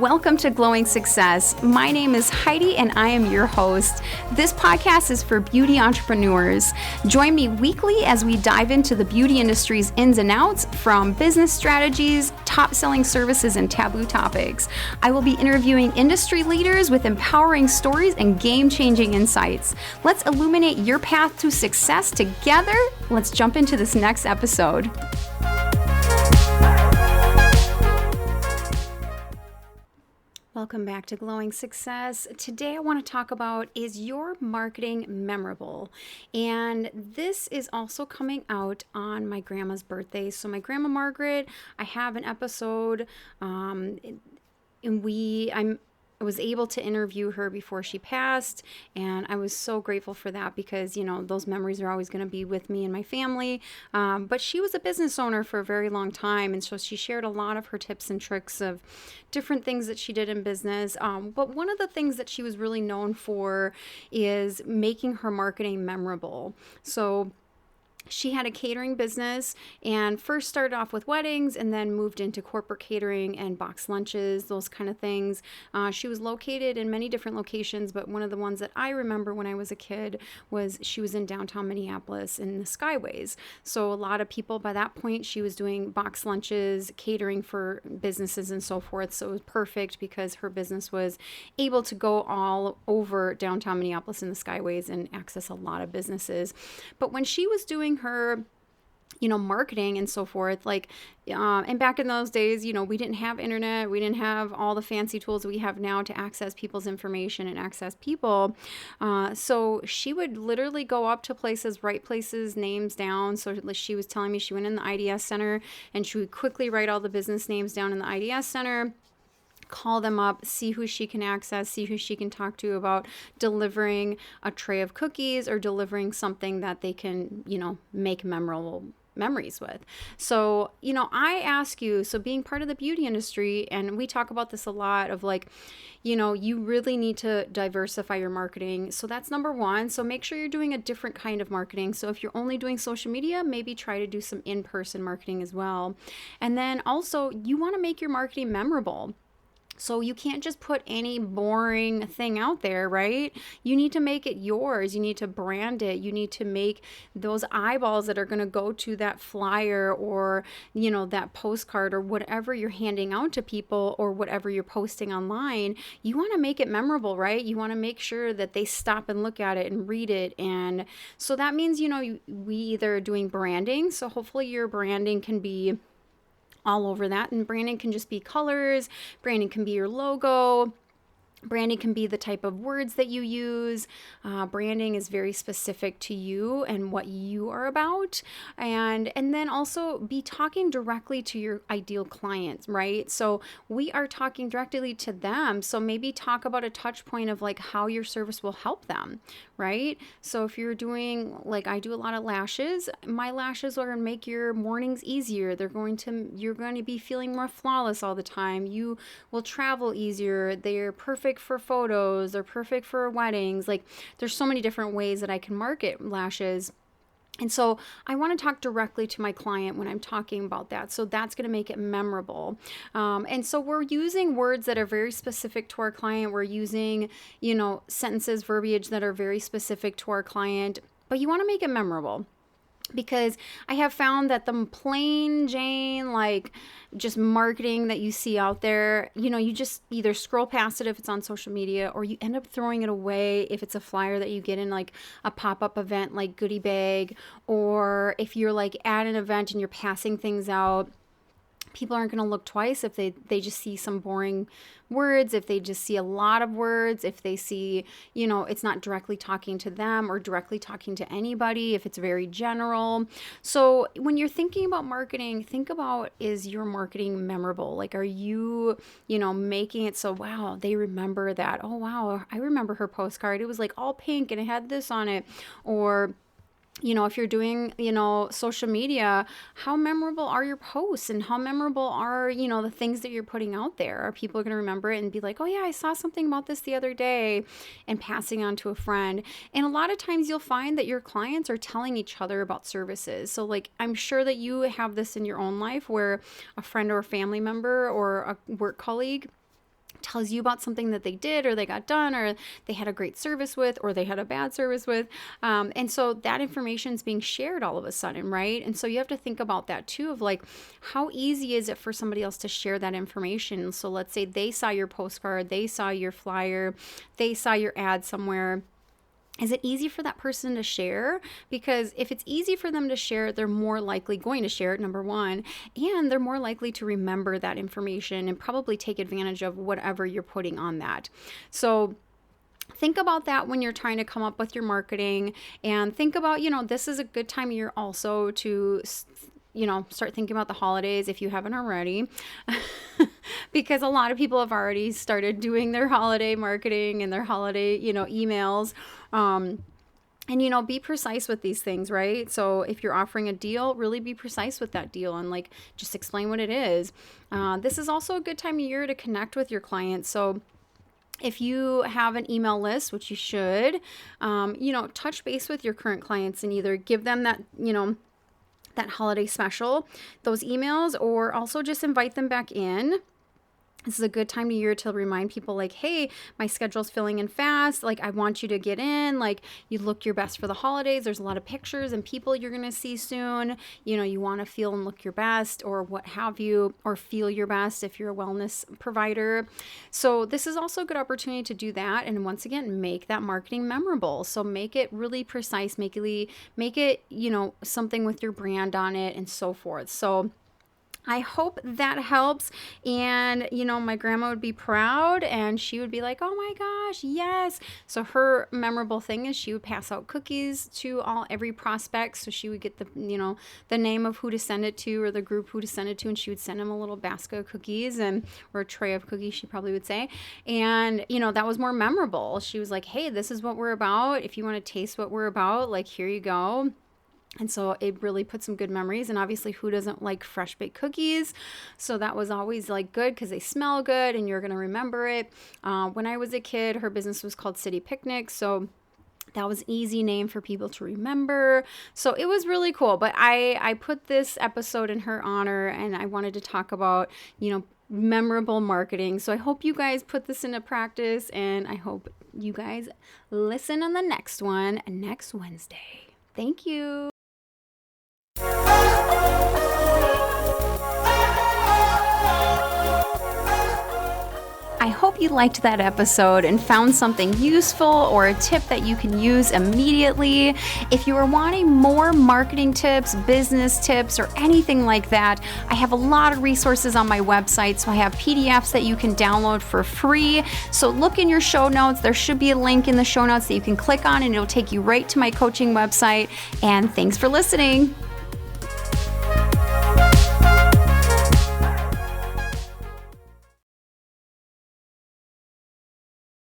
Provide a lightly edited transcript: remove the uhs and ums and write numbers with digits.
Welcome to Glowing Success. My name is Heidi and I am your host. This podcast is for beauty entrepreneurs. Join me weekly as we dive into the beauty industry's ins and outs, from business strategies, top-selling services, and taboo topics. I will be interviewing industry leaders with empowering stories and game-changing insights. Let's illuminate your path to success together. Let's jump into this next episode. Welcome back to Glowing Success. Today I want to talk about, is your marketing memorable? And this is also coming out on my grandma's birthday. So my Grandma Margaret, I have an episode and I was able to interview her before she passed, and I was so grateful for that because, those memories are always going to be with me and my family. But she was a business owner for a very long time, and so she shared a lot of her tips and tricks of different things that she did in business. But one of the things that she was really known for is making her marketing memorable. So she had a catering business and first started off with weddings and then moved into corporate catering and box lunches, those kind of things. She was located in many different locations, but one of the ones that I remember when I was a kid was she was in downtown Minneapolis in the Skyways. So a lot of people, by that point, she was doing box lunches, catering for businesses and so forth. So it was perfect because her business was able to go all over downtown Minneapolis in the Skyways and access a lot of businesses. But when she was doing her marketing and so forth, and back in those days, we didn't have internet, we didn't have all the fancy tools we have now to access people's information and access people. So she would literally go up to places, write places, names down. So she was telling me she went in the IDS center and she would quickly write all the business names down in the IDS center, call them up, see who she can access, see who she can talk to about delivering a tray of cookies or delivering something that they can, make memorable memories with. So, I ask you, so being part of the beauty industry, and we talk about this a lot of you really need to diversify your marketing. So that's number one. So make sure you're doing a different kind of marketing. So if you're only doing social media, maybe try to do some in-person marketing as well. And then also you want to make your marketing memorable. So you can't just put any boring thing out there, right? You need to make it yours. You need to brand it. You need to make those eyeballs that are going to go to that flyer or, that postcard or whatever you're handing out to people or whatever you're posting online. You want to make it memorable, right? You want to make sure that they stop and look at it and read it. And so that means, we either are doing branding. So hopefully your branding can be all over that. And branding can just be colors. Branding can be your logo. Branding can be the type of words that you use. Branding is very specific to you and what you are about. And then also be talking directly to your ideal clients, right? So we are talking directly to them. So maybe talk about a touch point of how your service will help them, right? So if you're doing, I do a lot of lashes, my lashes are going to make your mornings easier. You're going to be feeling more flawless all the time. You will travel easier. They're perfect for photos. They're perfect for weddings. There's so many different ways that I can market lashes. And so I want to talk directly to my client when I'm talking about that. So that's going to make it memorable. And so we're using words that are very specific to our client. We're using, sentences, verbiage that are very specific to our client, but you want to make it memorable. Because I have found that the plain Jane, just marketing that you see out there, you just either scroll past it if it's on social media, or you end up throwing it away if it's a flyer that you get in a pop-up event like goodie bag, or if you're at an event and you're passing things out. People aren't going to look twice if they just see some boring words, if they just see a lot of words, if they see, it's not directly talking to them or directly talking to anybody, if it's very general. So when you're thinking about marketing, think about, is your marketing memorable? Are you, making it so, wow, they remember that. Oh, wow, I remember her postcard. It was all pink and it had this on it. Or if you're doing, social media, how memorable are your posts and how memorable are, the things that you're putting out there? Are people going to remember it and be like, oh yeah, I saw something about this the other day, and passing on to a friend? And a lot of times you'll find that your clients are telling each other about services. So I'm sure that you have this in your own life where a friend or a family member or a work colleague tells you about something that they did or they got done or they had a great service with or they had a bad service with. And so that information is being shared all of a sudden, right? And so you have to think about that too, of like, how easy is it for somebody else to share that information? So let's say they saw your postcard, they saw your flyer, they saw your ad somewhere. Is it easy for that person to share? Because if it's easy for them to share, they're more likely going to share it, number one, and they're more likely to remember that information and probably take advantage of whatever you're putting on that. So think about that when you're trying to come up with your marketing, and think about, this is a good time of year also to start thinking about the holidays if you haven't already, because a lot of people have already started doing their holiday marketing and their holiday, emails. And, be precise with these things, right? So if you're offering a deal, really be precise with that deal and like, just explain what it is. This is also a good time of year to connect with your clients. So if you have an email list, which you should, touch base with your current clients and either give them that, that holiday special, those emails, or also just invite them back in. This is a good time of year to remind people like, hey, my schedule's filling in fast. Like, I want you to get in. Like, you look your best for the holidays. There's a lot of pictures and people you're going to see soon. You want to feel and look your best, or what have you, or feel your best if you're a wellness provider. So this is also a good opportunity to do that. And once again, make that marketing memorable. So make it really precise, make it, something with your brand on it and so forth. So I hope that helps. And, my grandma would be proud and she would be like, oh my gosh, yes. So her memorable thing is she would pass out cookies to every prospect. So she would get the name of who to send it to, or the group who to send it to. And she would send them a little basket of cookies or a tray of cookies, she probably would say. And, that was more memorable. She was like, hey, this is what we're about. If you want to taste what we're about, like, here you go. And so it really put some good memories. And obviously, who doesn't like fresh baked cookies? So that was always like good because they smell good and you're going to remember it. When I was a kid, her business was called City Picnic. So that was an easy name for people to remember. So it was really cool. But I put this episode in her honor, and I wanted to talk about, memorable marketing. So I hope you guys put this into practice, and I hope you guys listen on the next one next Wednesday. Thank you. I hope you liked that episode and found something useful or a tip that you can use immediately. If you are wanting more marketing tips, business tips, or anything like that, I have a lot of resources on my website. So I have PDFs that you can download for free. So look in your show notes. There should be a link in the show notes that you can click on, and it'll take you right to my coaching website. And thanks for listening.